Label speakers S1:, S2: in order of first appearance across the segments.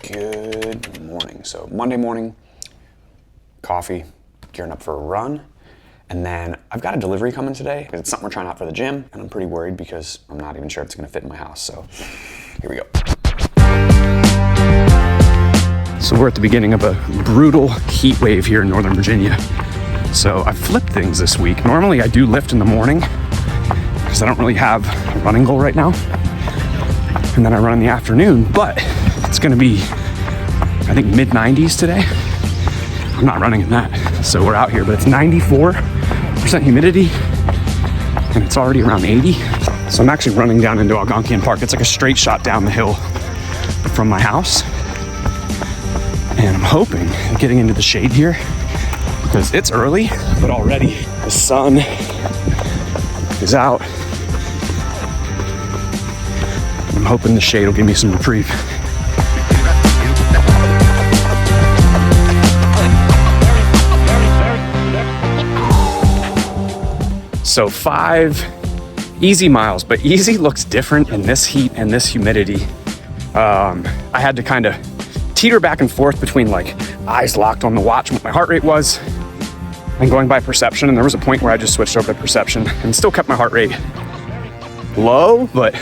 S1: Good morning. So Monday morning, coffee, gearing up for a run. And then I've got a delivery coming today. It's something we're trying out for the gym, and I'm pretty worried because I'm not even sure it's gonna fit in my house. So here we go. So we're at the beginning of a brutal heat wave here in Northern Virginia. So I've flipped things this week. Normally I do lift in the morning because I don't really have a running goal right now. And then I run in the afternoon, but it's gonna be, I think, mid-90s today. I'm not running in that. So we're out here, but it's 94% humidity and it's already around 80. So I'm actually running down into Algonkian Park. It's like a straight shot down the hill from my house. And I'm hoping getting into the shade here because it's early, but already the sun is out. I'm hoping the shade will give me some reprieve. So 5 easy miles, but easy looks different in this heat and this humidity. I had to kind of teeter back and forth between like eyes locked on the watch, what my heart rate was, and going by perception. And there was a point where I just switched over to perception and still kept my heart rate low, but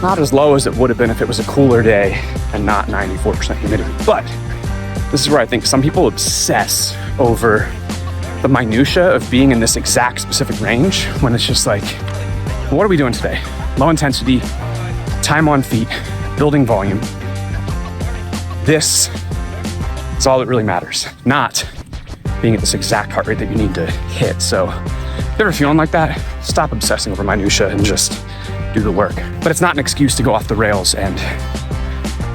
S1: not as low as it would have been if it was a cooler day and not 94% humidity. But this is where I think some people obsess over the minutia of being in this exact specific range when it's just like, well, what are we doing today? Low intensity, time on feet, building volume. This is all that really matters, not being at this exact heart rate that you need to hit. So if you're ever feeling like that, stop obsessing over minutia and just do the work. But it's not an excuse to go off the rails and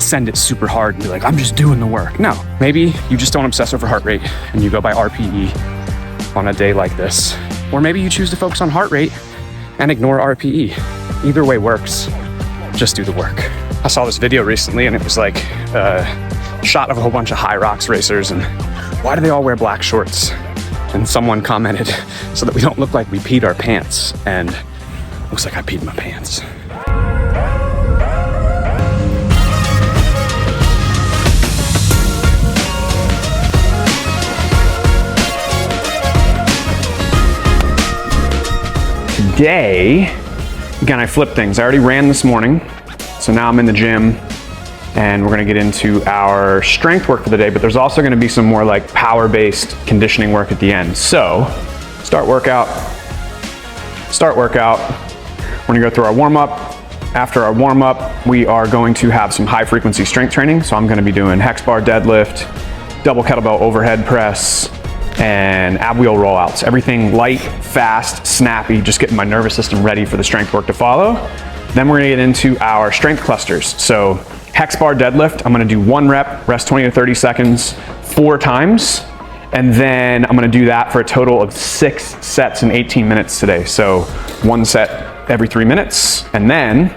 S1: send it super hard and be like, I'm just doing the work. No, maybe you just don't obsess over heart rate and you go by RPE on a day like this. Or maybe you choose to focus on heart rate and ignore RPE. Either way works, just do the work. I saw this video recently and it was like a shot of a whole bunch of Hyrox racers and why do they all wear black shorts? And someone commented, so that we don't look like we peed our pants. And looks like I peed my pants. Today, again, I flipped things. I already ran this morning, so now I'm in the gym and we're gonna get into our strength work for the day, but there's also gonna be some more like power-based conditioning work at the end. So, start workout. We're gonna go through our warm-up. After our warm-up, we are going to have some high-frequency strength training. So I'm gonna be doing hex bar deadlift, double kettlebell overhead press, and ab wheel rollouts. Everything light, fast, snappy, just getting my nervous system ready for the strength work to follow. Then we're gonna get into our strength clusters. So hex bar deadlift, I'm gonna do 1 rep, rest 20 to 30 seconds, 4 times. And then I'm gonna do that for a total of 6 sets in 18 minutes today. So 1 set every 3 minutes. And then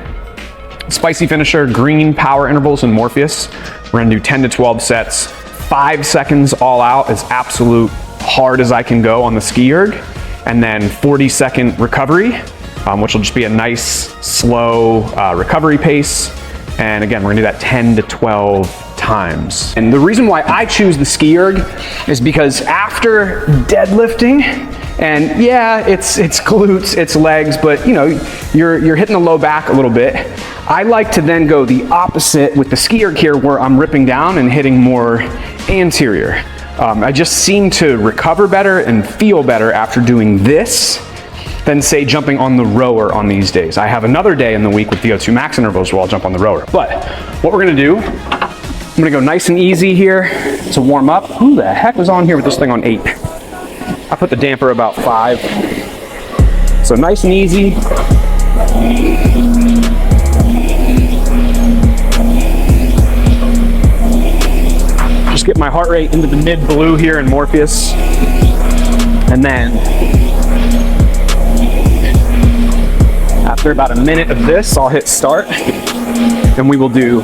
S1: spicy finisher, green power intervals in Morpheus. We're gonna do 10 to 12 sets, 5 seconds all out, as absolute hard as I can go on the ski erg. And then 40-second recovery, which will just be a nice, slow recovery pace. And again, we're gonna do that 10 to 12 times. And the reason why I choose the ski erg is because after deadlifting, and yeah, it's glutes, it's legs, but you know, you're hitting the low back a little bit. I like to then go the opposite with the ski erg here where I'm ripping down and hitting more anterior. I just seem to recover better and feel better after doing this than say jumping on the rower on these days. I have another day in the week with VO2 max intervals where I'll jump on the rower. But what we're gonna do, I'm gonna go nice and easy here to warm up. Who the heck was on here with this thing on 8? I put the damper about 5. So nice and easy. Just get my heart rate into the mid blue here in Morpheus. And then after about a minute of this, I'll hit start and we will do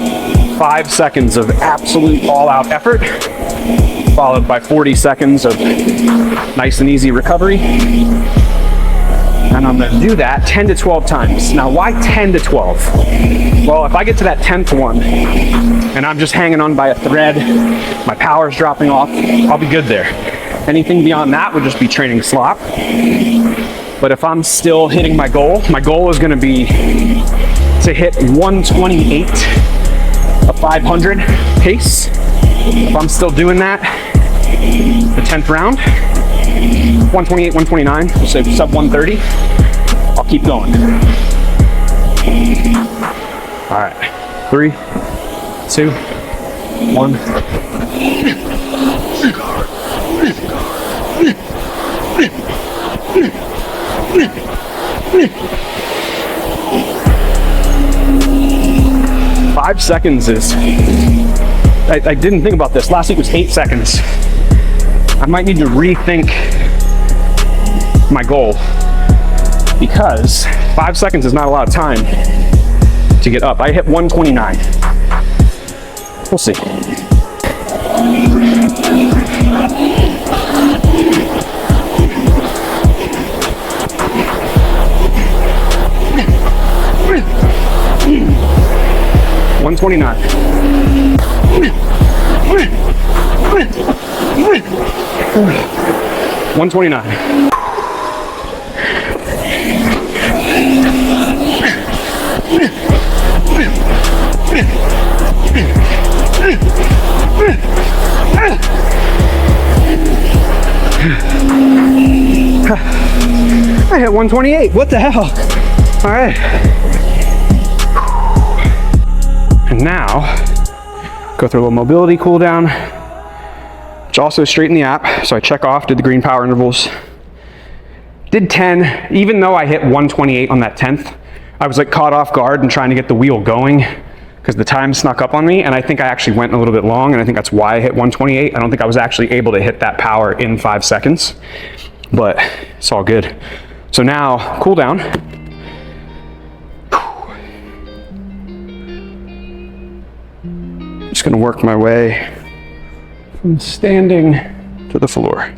S1: 5 seconds of absolute all-out effort, followed by 40 seconds of nice and easy recovery. And And I'm gonna do that 10 to 12 times. Now, why 10 to 12? Well, if I get to that 10th one and I'm just hanging on by a thread, my power's dropping off, I'll be good there. Anything beyond that would just be training slop. But if I'm still hitting my goal is gonna be to hit 128 a 500 pace. If I'm still doing that, the 10th round, 128, 129, so sub 130, I'll keep going. All right, 3, 2, 1. 5 seconds is, I didn't think about this. Last week was 8 seconds. I might need to rethink my goal because 5 seconds is not a lot of time to get up. I hit 129. We'll see. $129. $129. I hit 128. What the hell? All right. And now, go through a little mobility cool down, which also straightened the app. So I check off, did the green power intervals. Did 10, even though I hit 128 on that 10th, I was like caught off guard and trying to get the wheel going because the time snuck up on me. And I think I actually went a little bit long, and I think that's why I hit 128. I don't think I was actually able to hit that power in 5 seconds, but it's all good. So now, cool down. Just gonna work my way from standing to the floor.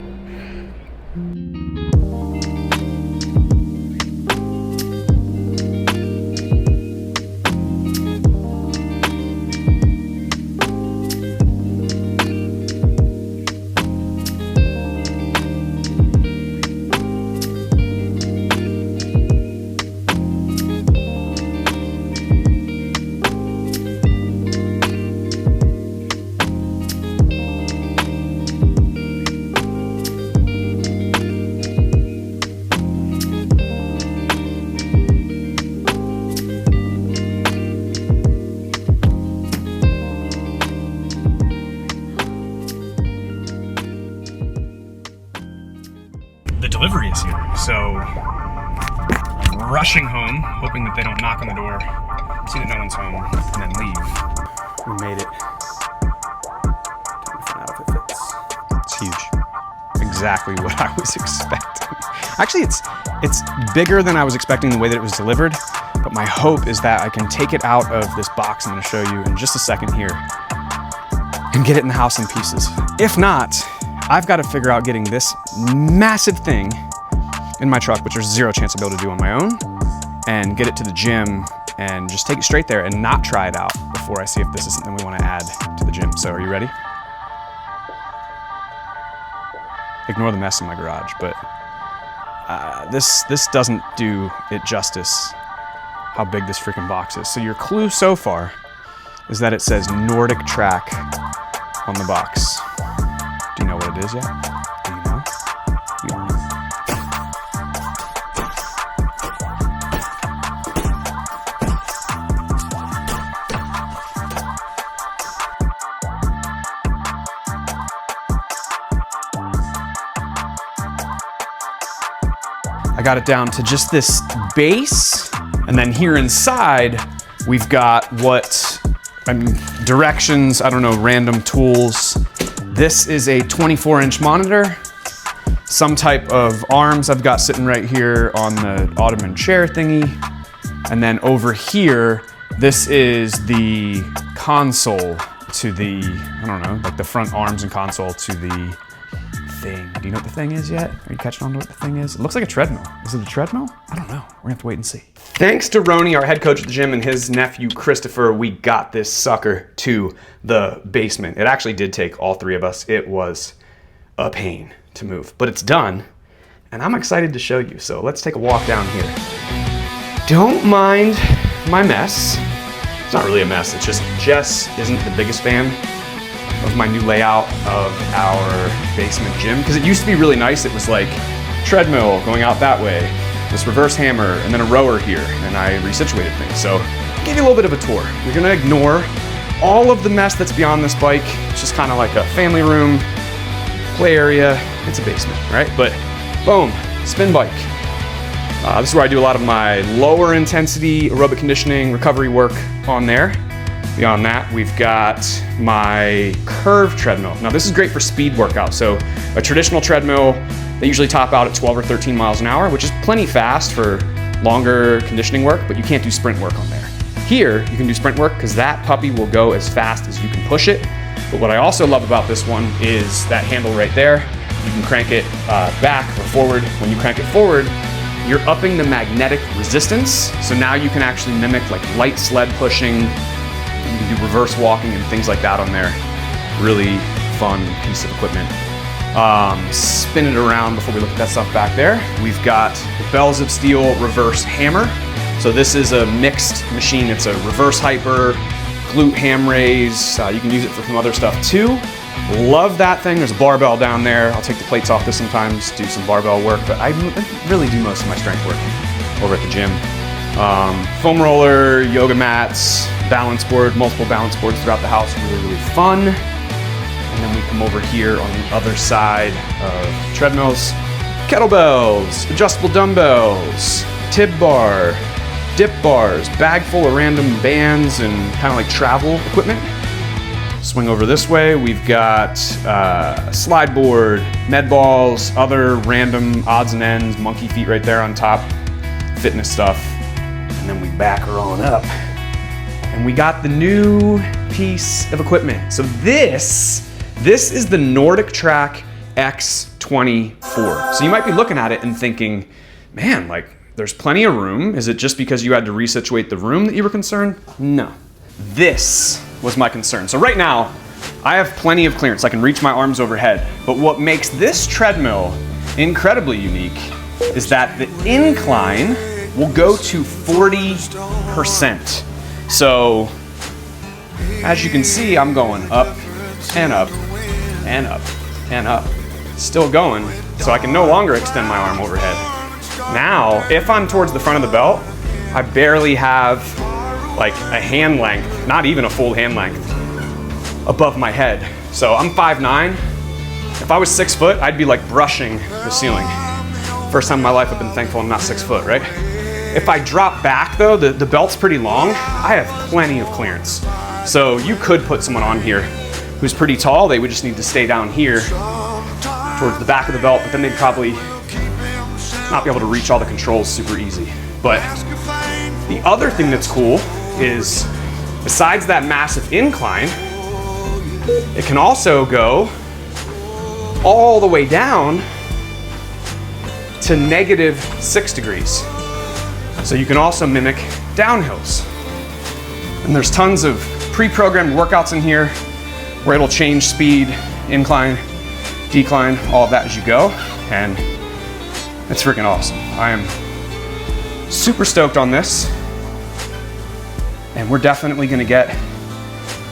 S1: The delivery is here, so rushing home, hoping that they don't knock on the door, see that no one's home, and then leave. We made it. Time to find out if it fits. It's huge. Exactly what I was expecting. Actually, it's bigger than I was expecting the way that it was delivered, but my hope is that I can take it out of this box I'm gonna show you in just a second here and get it in the house in pieces. If not, I've got to figure out getting this massive thing in my truck, which there's zero chance I'll be able to do on my own, and get it to the gym and just take it straight there and not try it out before I see if this is something we want to add to the gym. So are you ready? Ignore the mess in my garage, but this doesn't do it justice how big this freaking box is. So your clue so far is that it says Nordic Track on the box. Do you know what it is yet? Do you know? You don't know. I got it down to just this base, and then here inside, we've got what, directions, I don't know, random tools. This is a 24-inch monitor, some type of arms I've got sitting right here on the ottoman chair thingy. And then over here, this is the console to the, I don't know, like the front arms and console to the thing. Do you know what the thing is yet? Are you catching on to what the thing is? It looks like a treadmill. Is it a treadmill? I don't know. We're gonna have to wait and see. Thanks to Roni, our head coach at the gym, and his nephew, Christopher, we got this sucker to the basement. It actually did take all three of us. It was a pain to move, but it's done, and I'm excited to show you. So let's take a walk down here. Don't mind my mess. It's not really a mess. It's just Jess isn't the biggest fan of my new layout of our basement gym, because it used to be really nice. It was like treadmill going out that way, this reverse hammer, and then a rower here, and I resituated things. So I'll give you a little bit of a tour. You're gonna ignore all of the mess that's beyond this bike. It's just kind of like a family room, play area. It's a basement, right? But boom, spin bike. This is where I do a lot of my lower intensity aerobic conditioning recovery work on there. Beyond that, we've got my curve treadmill. Now this is great for speed workouts. So a traditional treadmill, they usually top out at 12 or 13 miles an hour, which is plenty fast for longer conditioning work, but you can't do sprint work on there. Here, you can do sprint work because that puppy will go as fast as you can push it. But what I also love about this one is that handle right there. You can crank it back or forward. When you crank it forward, you're upping the magnetic resistance. So now you can actually mimic like light sled pushing. You can do reverse walking and things like that on there. Really fun piece of equipment. Spin it around before we look at that stuff back there. We've got the Bells of Steel reverse hammer. So this is a mixed machine. It's a reverse hyper, glute ham raise. You can use it for some other stuff too. Love that thing. There's a barbell down there. I'll take the plates off this sometimes, do some barbell work, but I really do most of my strength work over at the gym. Foam roller, yoga mats, balance board, multiple balance boards throughout the house. Really, really fun. And then we come over here on the other side of treadmills. Kettlebells, adjustable dumbbells, tib bar, dip bars, bag full of random bands and kind of like travel equipment. Swing over this way, we've got a slide board, med balls, other random odds and ends, monkey feet right there on top, fitness stuff. And then we back her on up. And we got the new piece of equipment. So this is the NordicTrack X24. So you might be looking at it and thinking, man, like there's plenty of room. Is it just because you had to resituate the room that you were concerned? No. This was my concern. So right now, I have plenty of clearance. I can reach my arms overhead. But what makes this treadmill incredibly unique is that the incline will go to 40%. So as you can see, I'm going up and up and up and up. Still going, so I can no longer extend my arm overhead. Now, if I'm towards the front of the belt, I barely have like a hand length, not even a full hand length, above my head. So I'm 5'9". If I was 6 foot, I'd be like brushing the ceiling. First time in my life I've been thankful I'm not 6 foot, right? If I drop back though, the belt's pretty long, I have plenty of clearance. So you could put someone on here who's pretty tall. They would just need to stay down here towards the back of the belt, but then they'd probably not be able to reach all the controls super easy. But the other thing that's cool is, besides that massive incline, it can also go all the way down to -6 degrees. So you can also mimic downhills. And there's tons of pre-programmed workouts in here where it'll change speed, incline, decline, all of that as you go. And it's freaking awesome. I am super stoked on this. And we're definitely gonna get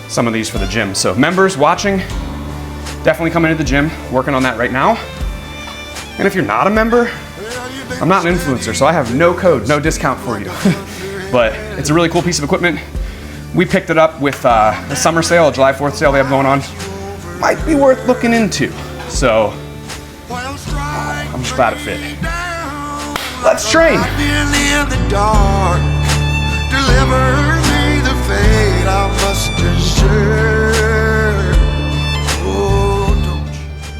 S1: some of these for the gym. So members watching, definitely come into the gym, working on that right now. And if you're not a member, I'm not an influencer, so I have no code, no discount for you. But it's a really cool piece of equipment. We picked it up with a summer sale, a July 4th sale they have going on. Might be worth looking into. So I'm just glad it fit. Let's train.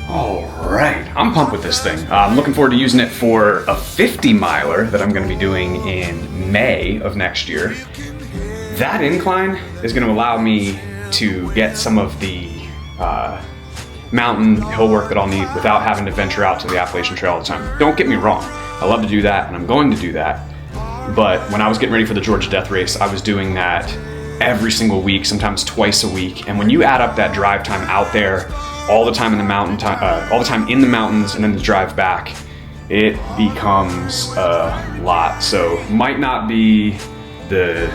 S1: All right, I'm pumped with this thing. I'm looking forward to using it for a 50 miler that I'm gonna be doing in May of next year. That incline is gonna allow me to get some of the mountain, hill work that I'll need without having to venture out to the Appalachian Trail all the time. Don't get me wrong, I love to do that and I'm going to do that. But when I was getting ready for the Georgia Death Race, I was doing that every single week, sometimes twice a week. And when you add up that drive time out there, all the time in the all the time in the mountains, and then the drive back, it becomes a lot. So might not be the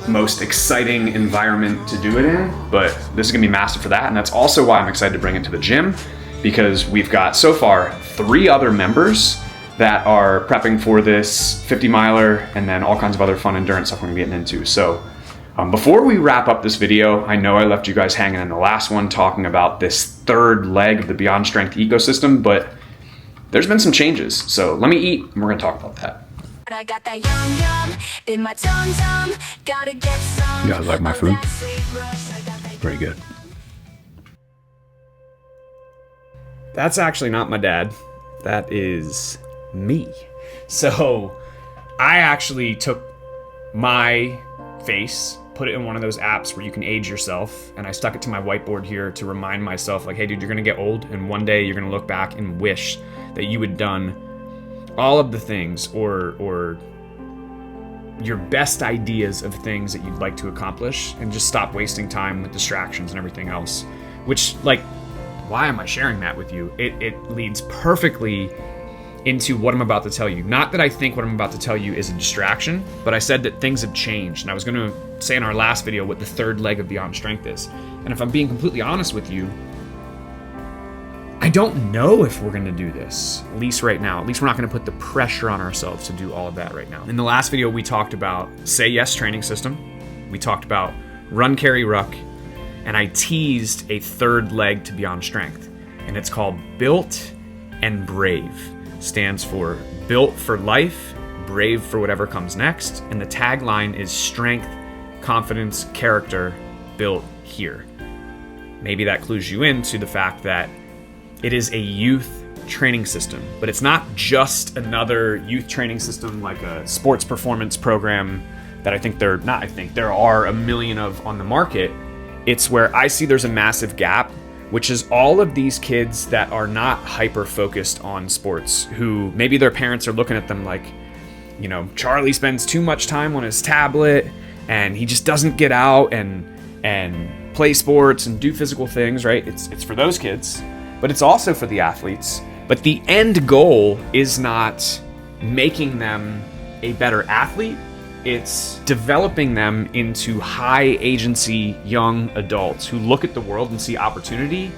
S1: most exciting environment to do it in, but this is gonna be massive for that. And that's also why I'm excited to bring it to the gym, because we've got so far 3 other members that are prepping for this 50 miler and then all kinds of other fun endurance stuff we're gonna be getting into. So before we wrap up this video, I know I left you guys hanging in the last one talking about this 3rd leg of the Beyond Strength ecosystem, but there's been some changes. So let me eat and we're gonna talk about that.
S2: I got that yum yum in my tum tum. Gotta get some.
S3: You guys like my food? Pretty good.
S1: That's actually not my dad. That is me. So I actually took my face, put it in one of those apps where you can age yourself, and I stuck it to my whiteboard here to remind myself, like, hey dude, you're gonna get old, and one day you're gonna look back and wish that you had done all of the things or your best ideas of things that you'd like to accomplish, and just stop wasting time with distractions and everything else. Which, like, why am I sharing that with you? It leads perfectly into what I'm about to tell you. Not that I think what I'm about to tell you is a distraction, but I said that things have changed, and I was going to say in our last video what the 3rd leg of Beyond Strength is. And if I'm being completely honest with you, I don't know if we're going to do this, at least right now. At least we're not going to put the pressure on ourselves to do all of that right now. In the last video, we talked about Say Yes training system. We talked about Run, Carry, Ruck, and I teased a 3rd leg to Beyond Strength, and it's called Built and Brave. Stands for Built for Life, Brave for whatever comes next, and the tagline is Strength, Confidence, Character, Built Here. Maybe that clues you into the fact that it is a youth training system, but it's not just another youth training system like a sports performance program that there are a million of on the market. It's where I see there's a massive gap, which is all of these kids that are not hyper focused on sports, who maybe their parents are looking at them like, you know, Charlie spends too much time on his tablet and he just doesn't get out and play sports and do physical things, right? It's for those kids, but it's also for the athletes. But the end goal is not making them a better athlete. It's developing them into high agency young adults who look at the world and see opportunity,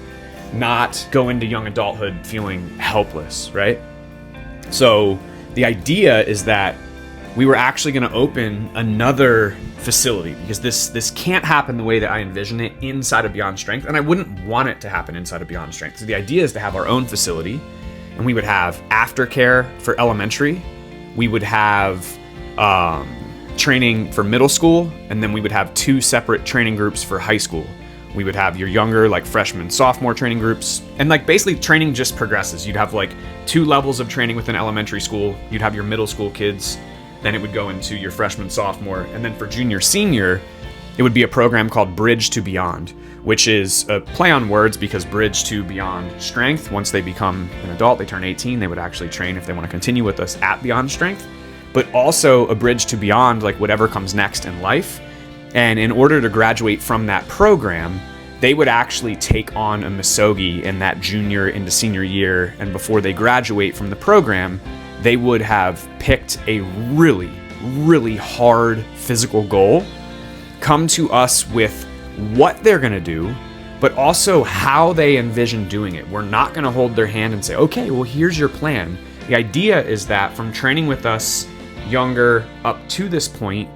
S1: not go into young adulthood feeling helpless, right? So the idea is that we were actually going to open another facility, because this can't happen the way that I envision it inside of Beyond Strength, and I wouldn't want it to happen inside of Beyond Strength. So the idea is to have our own facility, and we would have aftercare for elementary, we would have training for middle school, and then we would have 2 separate training groups for high school. We would have your younger, like freshman, sophomore training groups, and like basically training just progresses. You'd have like 2 levels of training within elementary school. You'd have your middle school kids, then it would go into your freshman, sophomore, and then for junior, senior, it would be a program called Bridge to Beyond, which is a play on words, because Bridge to Beyond Strength, once they become an adult, they turn 18, they would actually train if they want to continue with us at Beyond Strength, but also a bridge to beyond, like whatever comes next in life. And in order to graduate from that program, they would actually take on a Misogi in that junior into senior year, and before they graduate from the program, they would have picked a really, really hard physical goal, come to us with what they're gonna do, but also how they envision doing it. We're not gonna hold their hand and say, okay, well, here's your plan. The idea is that from training with us younger up to this point,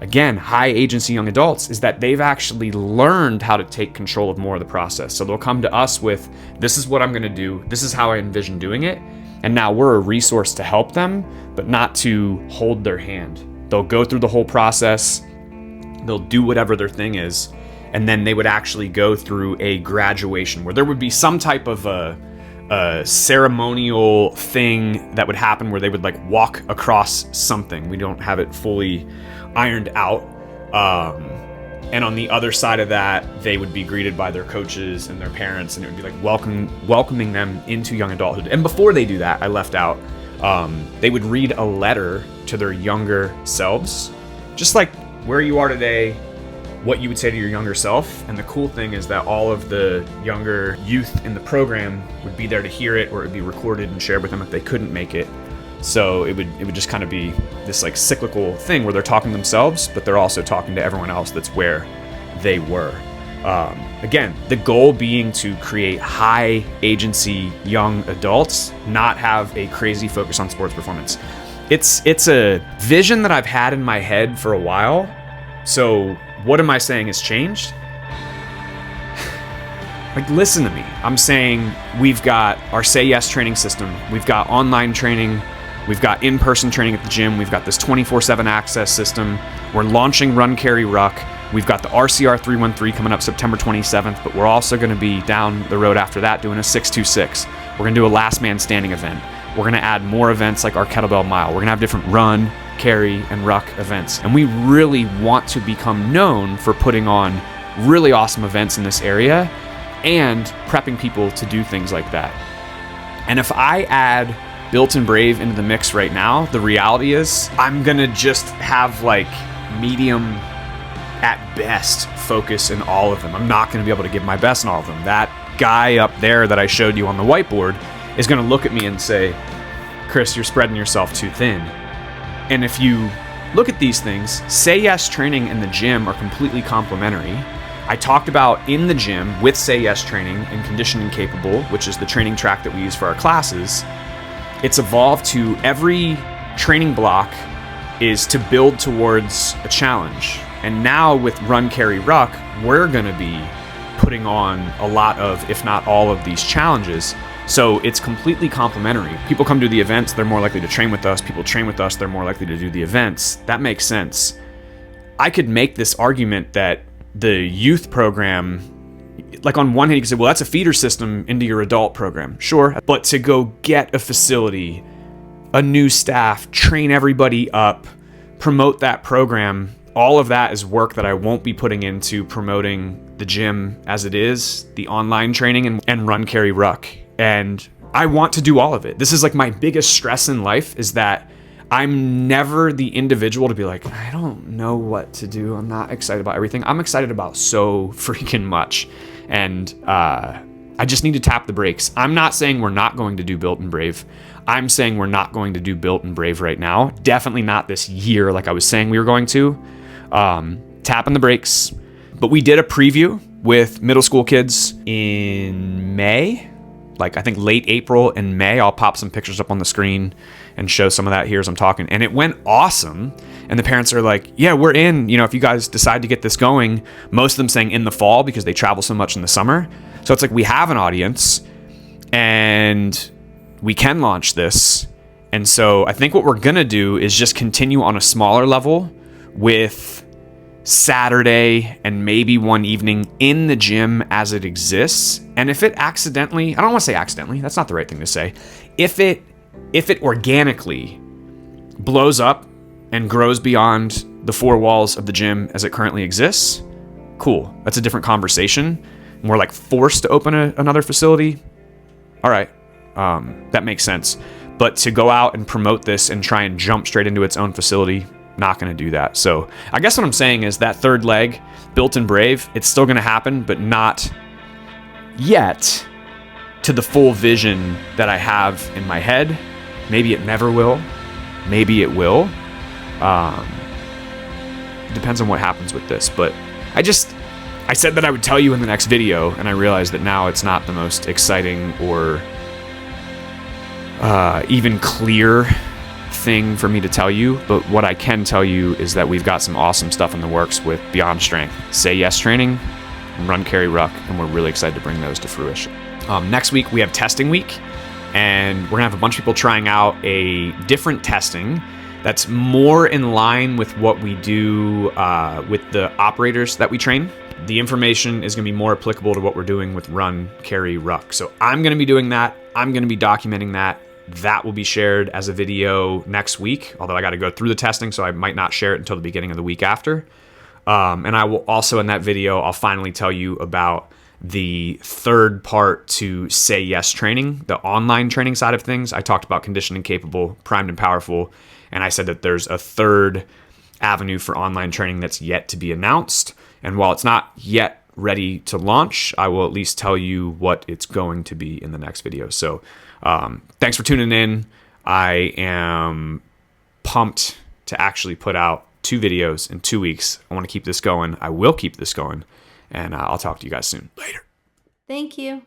S1: again, high agency young adults, is that they've actually learned how to take control of more of the process. So they'll come to us with, this is what I'm gonna do, this is how I envision doing it, and now we're a resource to help them, but not to hold their hand. They'll go through the whole process, they'll do whatever their thing is, and then they would actually go through a graduation where there would be some type of a ceremonial thing that would happen where they would like walk across something. We don't have it fully ironed out, And on the other side of that, they would be greeted by their coaches and their parents, and it would be like welcoming them into young adulthood. And before they do that, I left out, they would read a letter to their younger selves, just like where you are today, what you would say to your younger self. And the cool thing is that all of the younger youth in the program would be there to hear it, or it would be recorded and shared with them if they couldn't make it. So it would just kind of be this like cyclical thing where they're talking to themselves, but they're also talking to everyone else that's where they were. Again, the goal being to create high agency young adults, not have a crazy focus on sports performance. It's a vision that I've had in my head for a while. So what am I saying has changed? Like, listen to me. I'm saying we've got our Say Yes training system. We've got online training. We've got in-person training at the gym. We've got this 24/7 access system. We're launching Run, Carry, Ruck. We've got the RCR 313 coming up September 27th, but we're also going to be down the road after that doing a 626. We're going to do a last man standing event. We're going to add more events like our kettlebell mile. We're going to have different run, carry, and ruck events. And we really want to become known for putting on really awesome events in this area and prepping people to do things like that. And if I add Built and Brave into the mix right now, the reality is I'm gonna just have like medium at best focus in all of them. I'm not gonna be able to give my best in all of them. That guy up there that I showed you on the whiteboard is gonna look at me and say, Chris, you're spreading yourself too thin. And if you look at these things, Say Yes training and the gym are completely complementary. I talked about in the gym with Say Yes training and Conditioning Capable, which is the training track that we use for our classes. It's evolved to every training block is to build towards a challenge. And now with Run, Carry, Ruck, we're going to be putting on a lot of, if not all of these challenges. So it's completely complementary. People come to the events, they're more likely to train with us. People train with us, they're more likely to do the events. That makes sense. I could make this argument that the youth program, like on one hand, you can say, well, that's a feeder system into your adult program. Sure. But to go get a facility, a new staff, train everybody up, promote that program, all of that is work that I won't be putting into promoting the gym as it is, the online training, and Run, Carry, Ruck. And I want to do all of it. This is like my biggest stress in life, is that I'm never the individual to be like, I don't know what to do. I'm not excited about everything. I'm excited about so freaking much. And I just need to tap the brakes. I'm not saying we're not going to do Built and Brave. I'm saying we're not going to do Built and Brave right now. Definitely not this year like I was saying we were going to. Tapping the brakes. But we did a preview with middle school kids in May. Like I think late April and May. I'll pop some pictures up on the screen and show some of that here as I'm talking. And it went awesome. And the parents are like, yeah, we're in. You know, if you guys decide to get this going, most of them saying in the fall because they travel so much in the summer. So it's like we have an audience and we can launch this. And so I think what we're going to do is just continue on a smaller level with Saturday and maybe one evening in the gym as it exists. And if it accidentally, I don't want to say accidentally, that's not the right thing to say. If it organically blows up and grows beyond the four walls of the gym as it currently exists, cool. That's a different conversation. And we're like forced to open another facility. All right. That makes sense. But to go out and promote this and try and jump straight into its own facility, not going to do that. So I guess what I'm saying is that third leg, Built and Brave, it's still going to happen, but not yet to the full vision that I have in my head. Maybe it never will. Maybe it will. Depends on what happens with this. But I said that I would tell you in the next video, and I realized that now it's not the most exciting or even clear thing for me to tell you. But what I can tell you is that we've got some awesome stuff in the works with Beyond Strength, Say Yes training, and Run, Carry, Ruck, and we're really excited to bring those to fruition. Next week, we have testing week, and we're going to have a bunch of people trying out a different testing that's more in line with what we do with the operators that we train. The information is going to be more applicable to what we're doing with Run, Carry, Ruck. So I'm going to be doing that. I'm going to be documenting that. That will be shared as a video next week, although I got to go through the testing, so I might not share it until the beginning of the week after.
S4: And I will also, in that video, I'll finally tell you about the third part to Say Yes training, the online training side of things. I talked about conditioned and capable, primed and powerful, and I said that there's a third avenue for online training that's yet to be announced. And while it's not yet ready to launch, I will at least tell you what it's going to be in the next video. So thanks for tuning in. I am pumped to actually put out 2 videos in 2 weeks. I want to keep this going. I will keep this going. And I'll talk to you guys soon. Later.
S5: Thank you.